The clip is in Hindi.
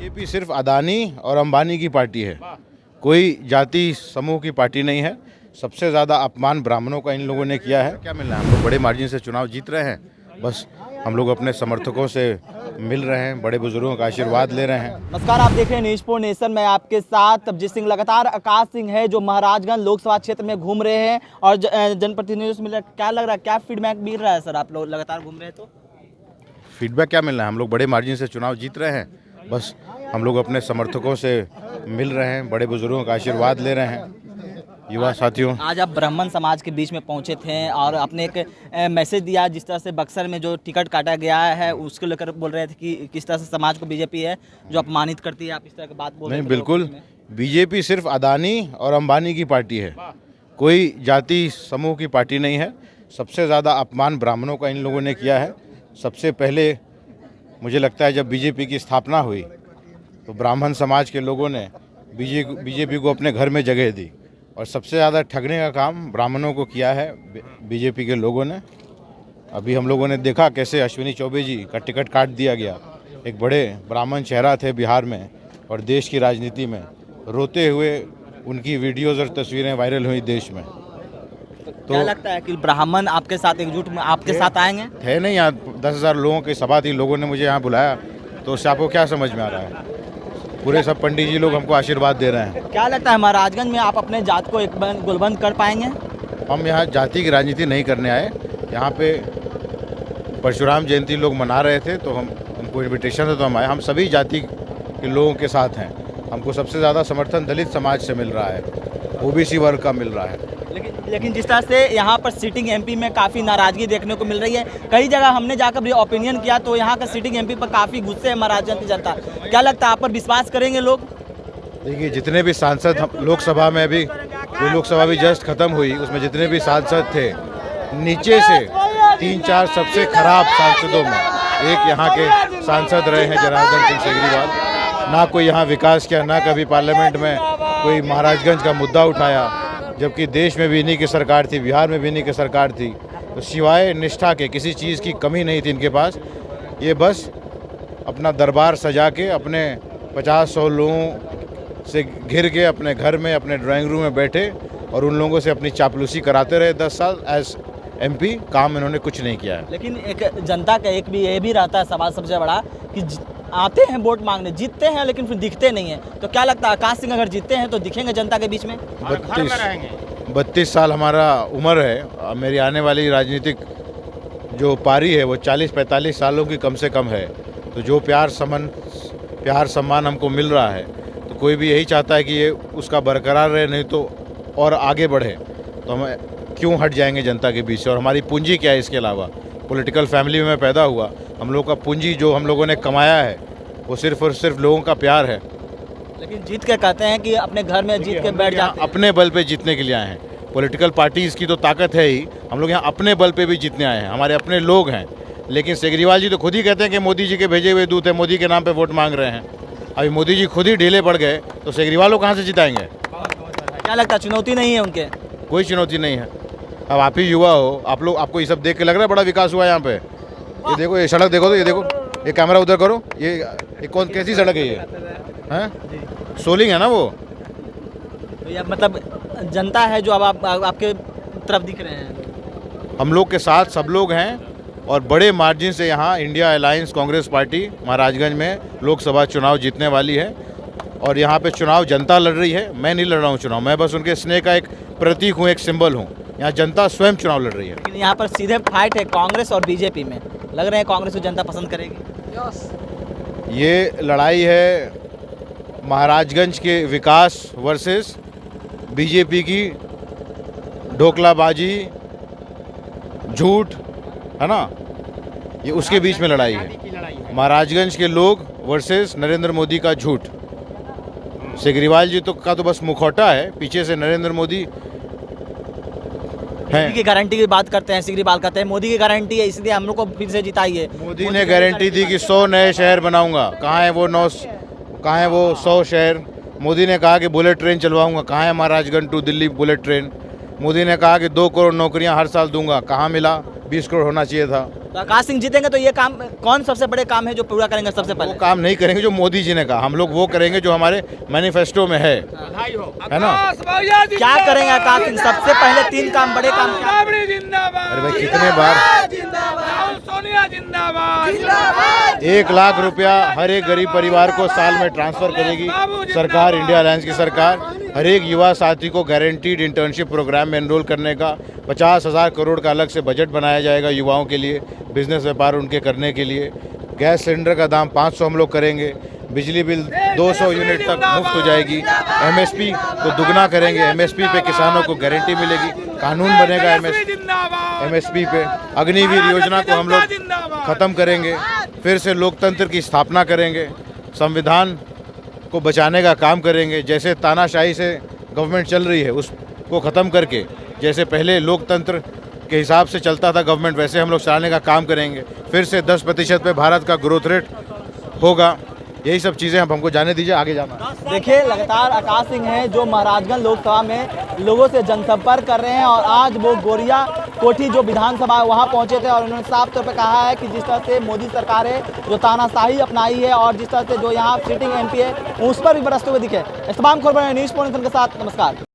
बीजेपी सिर्फ अदानी और अंबानी की पार्टी है, कोई जाति समूह की पार्टी नहीं है। सबसे ज़्यादा अपमान ब्राह्मणों का इन लोगों ने किया है। क्या मिल रहा है? हम लोग बड़े मार्जिन से चुनाव जीत रहे हैं। बस हम लोग अपने समर्थकों से मिल रहे हैं, बड़े बुजुर्गों का आशीर्वाद ले रहे हैं। नमस्कार, आप देख रहे हैं न्यूज़ फॉर नेशन। मैं आपके साथ अभिजीत सिंह। लगातार आकाश सिंह है जो महाराजगंज लोकसभा क्षेत्र में घूम रहे हैं और जनप्रतिनिधियों से मिल रहा है। क्या लग रहा है, क्या फीडबैक मिल रहा है सर? आप लोग लगातार घूम रहे हैं तो फीडबैक क्या मिल रहा है? हम लोग बड़े मार्जिन से चुनाव जीत रहे हैं। बस हम लोग अपने समर्थकों से मिल रहे हैं, बड़े बुजुर्गों का आशीर्वाद ले रहे हैं। युवा साथियों, आज आप ब्राह्मण समाज के बीच में पहुंचे थे और आपने एक मैसेज दिया। जिस तरह से बक्सर में जो टिकट काटा गया है उसको लेकर बोल रहे थे कि किस तरह से समाज को बीजेपी है जो अपमानित करती है। आप इस तरह की बात बोल रहे नहीं, थे। बिल्कुल बीजेपी सिर्फ अदानी और अंबानी की पार्टी है, कोई जाति समूह की पार्टी नहीं है। सबसे ज़्यादा अपमान ब्राह्मणों का इन लोगों ने किया है। सबसे पहले मुझे लगता है जब बीजेपी की स्थापना हुई तो ब्राह्मण समाज के लोगों ने बीजेपी को अपने घर में जगह दी और सबसे ज़्यादा ठगने का काम ब्राह्मणों को किया है बीजेपी के लोगों ने। अभी हम लोगों ने देखा कैसे अश्विनी चौबे जी का टिकट काट दिया गया। एक बड़े ब्राह्मण चेहरा थे बिहार में और देश की राजनीति में, रोते हुए उनकी वीडियोज़ और तस्वीरें वायरल हुई देश में। तो क्या लगता है कि ब्राह्मण आपके साथ एकजुट में आपके साथ आएंगे? थे नहीं, यहाँ 10,000 लोगों की सभा थी, लोगों ने मुझे यहाँ बुलाया, तो उससे आपको क्या समझ में आ रहा है? पूरे सब पंडित जी लोग हमको आशीर्वाद दे रहे हैं। क्या लगता है महाराजगंज में आप अपने जात को एक बार गोलबंद कर पाएंगे? हम यहाँ जाति की राजनीति नहीं करने आए। यहाँ पे परशुराम जयंती लोग मना रहे थे तो हमको इनविटेशन था तो हम आए। हम सभी जाति के लोगों के साथ हैं। हमको सबसे ज़्यादा समर्थन दलित समाज से मिल रहा है, ओबीसी वर्ग का मिल रहा है। लेकिन जिस तरह से यहाँ पर सिटिंग एमपी में काफ़ी नाराजगी देखने को मिल रही है। कई जगह हमने जाकर भी ओपिनियन किया तो यहाँ का सिटिंग एमपी पर काफ़ी गुस्से है महाराजगंज की जनता। क्या लगता है, आप पर विश्वास करेंगे लोग? देखिए, जितने भी सांसद लोकसभा में अभी जो लोकसभा भी जस्ट खत्म हुई उसमें जितने भी सांसद थे, नीचे से 3-4 सबसे खराब सांसदों में एक यहाँ के सांसद रहे हैं जनार्दन सिंह सेगरीवाल। ना कोई यहाँ विकास किया, ना कभी पार्लियामेंट में कोई महाराजगंज का मुद्दा उठाया, जबकि देश में भी इन्हीं की सरकार थी, बिहार में भी इन्हीं की सरकार थी। तो सिवाय निष्ठा के किसी चीज़ की कमी नहीं थी इनके पास। ये बस अपना दरबार सजा के अपने 50-100 लोगों से घिर के अपने घर में अपने ड्राइंग रूम में बैठे और उन लोगों से अपनी चापलूसी कराते रहे 10 साल एज एमपी। काम इन्होंने कुछ नहीं किया है। लेकिन एक जनता का एक भी ये भी रहता है सवाल सबसे बड़ा कि आते हैं वोट मांगने, जीतते हैं लेकिन फिर दिखते नहीं है। तो क्या लगता है आकाश सिंह अगर जीतते हैं तो दिखेंगे जनता के बीच में? 32 साल हमारा उम्र है। मेरी आने वाली राजनीतिक जो पारी है वो 40-45 सालों की कम से कम है। तो जो प्यार सम्मान हमको मिल रहा है तो कोई भी यही चाहता है कि ये उसका बरकरार रहे, नहीं तो और आगे बढ़े। तो हम क्यों हट जाएंगे जनता के बीच से? और हमारी पूंजी क्या है इसके अलावा? पॉलिटिकल फैमिली में पैदा हुआ, हम लोग का पूंजी जो हम लोगों ने कमाया है वो सिर्फ और सिर्फ लोगों का प्यार है। लेकिन जीत के कहते हैं कि अपने घर में जीत के बैठ जाते हैं। अपने बल पे जीतने के लिए आए हैं। पॉलिटिकल पार्टीज़ की तो ताकत है ही, हम लोग यहाँ अपने बल पे भी जीतने आए हैं। हमारे अपने लोग हैं। लेकिन सेगरीवाल जी तो खुद ही कहते हैं कि मोदी जी के भेजे हुए दूत है, मोदी के नाम पे वोट मांग रहे हैं। अभी मोदी जी खुद ही ढीले पड़ गए तो सेगरीवाल को कहाँ से जिताएंगे? क्या लगता है, चुनौती नहीं है उनके? कोई चुनौती नहीं है। अब आप ही युवा हो, आपको ये सब देख के लग रहा है बड़ा विकास हुआ है यहाँ पे? ये देखो, ये सड़क देखो, तो ये देखो, ये कैमरा उधर करो, ये कौन कैसी सड़क है ये? हैं? सोलिंग है ना वो? तो ये मतलब जनता है जो अब आपके तरफ दिख रहे हैं। हम लोग के साथ सब लोग हैं और बड़े मार्जिन से यहाँ India alliance Congress party Maharajganj में लोकसभा चुनाव जीतने वाली है। और यहाँ पे चुनाव जनता लड़ रही है, मैं नहीं लड़ रहा हूँ चुनाव। मैं बस उनके स्नेह का एक प्रतीक हूँ, एक सिंबल हूँ। यहाँ जनता स्वयं चुनाव लड़ रही है। लेकिन यहाँ पर सीधे फाइट है कांग्रेस और बीजेपी में। लग रहा है कांग्रेस को जनता पसंद करेगी। ये लड़ाई है महाराजगंज के विकास वर्सेस बीजेपी की ढोकलाबाजी, झूठ, है ना? ये उसके बीच में लड़ाई है। महाराजगंज के लोग वर्सेस नरेंद्र मोदी का झूठ। सेगरीवाल जी का तो बस मुखौटा है, पीछे से नरेंद्र मोदी मोदी की गारंटी की बात करते हैं। सिगरीवाल कहते हैं मोदी की गारंटी है इसलिए हम लोग को फिर से जिताइए। मोदी ने गारंटी दी कि 100 नए शहर बनाऊंगा। कहाँ है वो 100 शहर? मोदी ने कहा कि बुलेट ट्रेन चलवाऊंगा। कहाँ है Maharajganj to Delhi bullet train? Modi ने कहा कि 2 करोड़ नौकरियां हर साल दूंगा। कहाँ मिला? 20 करोड़ होना चाहिए था। तो आकाश सिंह जीतेंगे तो ये काम कौन सबसे बड़े काम है जो पूरा करेंगे सबसे वो पहले? काम नहीं करेंगे जो मोदी जी ने कहा, हम लोग वो करेंगे जो हमारे मैनिफेस्टो में है ना। क्या करेंगे आकाश सिंह? सबसे पहले 3 काम, बड़े काम क्या? अरे भाई कितने बार 1 लाख रुपया हर एक गरीब परिवार को साल में ट्रांसफर करेगी सरकार, इंडिया अलायंस की सरकार। हर एक युवा साथी को गारंटीड इंटर्नशिप प्रोग्राम में एनरोल करने का 50,000 करोड़ का अलग से बजट बनाया जाएगा युवाओं के लिए, बिजनेस व्यापार उनके करने के लिए। गैस सिलेंडर का दाम 500 हम लोग करेंगे, बिजली बिल 200 यूनिट तक मुफ्त हो जाएगी, एमएसपी को दुगना करेंगे, एमएसपी पे किसानों को गारंटी मिलेगी, कानून बनेगा एमएसपी पे। अग्निवीर योजना को हम लोग ख़त्म करेंगे, फिर से लोकतंत्र की स्थापना करेंगे, संविधान को बचाने का काम करेंगे। जैसे तानाशाही से गवर्नमेंट चल रही है उसको ख़त्म करके जैसे पहले लोकतंत्र के हिसाब से चलता था गवर्नमेंट, वैसे हम लोग चलाने का काम करेंगे। फिर से 10% पे भारत का ग्रोथ रेट होगा। यही सब चीज़ें अब हमको जाने दीजिए, आगे जाना। देखिए लगातार आकाश सिंह हैं जो महाराजगंज लोकसभा में लोगों से जनसंपर्क कर रहे हैं और आज वो गोरिया कोठी जो विधानसभा है वहाँ पहुँचे थे और उन्होंने साफ तौर पे कहा है कि जिस तरह से मोदी सरकार है जो तानाशाही अपनाई है और जिस तरह से जो यहाँ सिटिंग MP है उस पर भी बरसते हुए दिखे। इस्तेमाल खोल न्यूज़ पॉइंट के साथ नमस्कार।